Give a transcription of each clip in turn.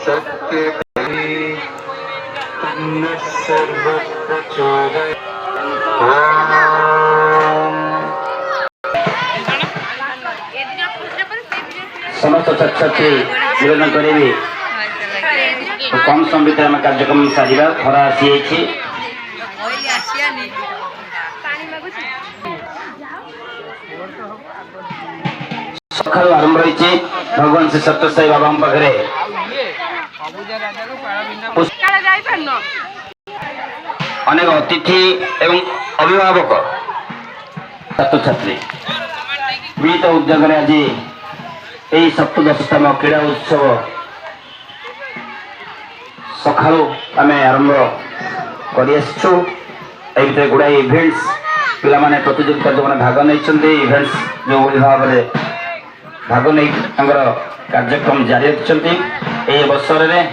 शक्ति तन्न सर्वप्रचोदयात्। समस्त छात्र छात्री निवेदन करेंगे तो कम समय भीतर आम कार्यक्रम सारा खरा आसी सका आरंभ रही भगवान श्री सत्य साई बाबा पाखे अनेक अतिथि एवं अभिभावक छात्र छात्री मिलित उद्योग आज यही सप्तदशतम क्रीड़ा उत्सव सका आम आरंभ कर गुड़ाई इभेन्ट्स पिला माने प्रतियोगिता जो भाग नहीं इभेन्ट्स जो भाव में भाग नहीं कार्यक्रम जारी रखिंट यही अवसर में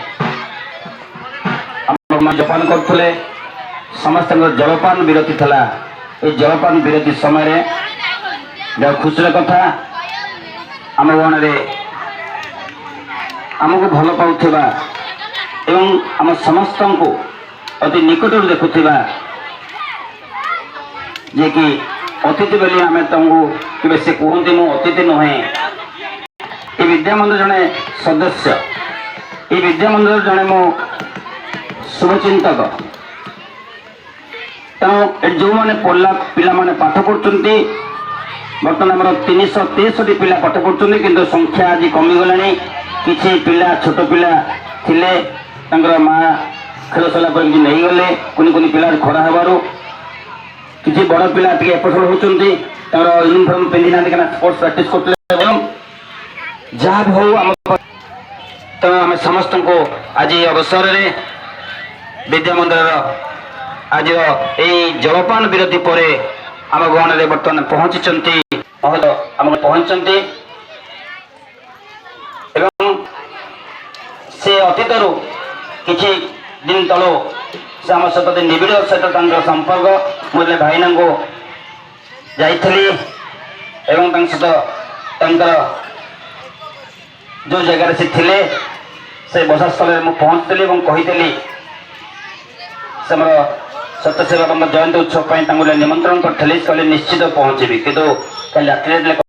जपान करते समस्त जलपान विरति था। ये जलपान विरति समय खुशी कथा आम गणे आमको भल पाउथिबा एवं आम समस्त को अति निकट देखुथिबा जे कि अतिथि बोली आम तुमको कि से कहते मो अतिथि नुहे ये विद्यामंदिर जड़े सदस्य ये विद्यामंदिर जड़े मो शुभचिंतक तेणु जो मैंने पढ़ला पिला माने पाठ पढ़ुंट बर्तमान आम 363 पिला पाठ पढ़ुंट कि संख्या आज कमिगला किसी पिला छोट पिला थिले माँ खेल सरला नहीं गले कुनी पिला खरा हबारू किसी बड़ पिला एपट होती यूनिफर्म पिंधि ना स्पोर्ट्स प्रैक्टिस करते जहाँ भी हो तेणु आम समस्त को आज अवसर विद्या मंदिर आज यही जलपान विरति पर आम गहन बर्तमान पहुंची आम पहुंचती से अतीतर किसी दिन तलू से आम सहित निबिड़ सहित संपर्क मुझे भाईना को जाइली सहित जो जगार से थिले से बसा स्थल में पहुँचती कही से मोर सत्यसेवा जयंती उत्सव निमंत्रण करी निश्चित पहुँची कितु रात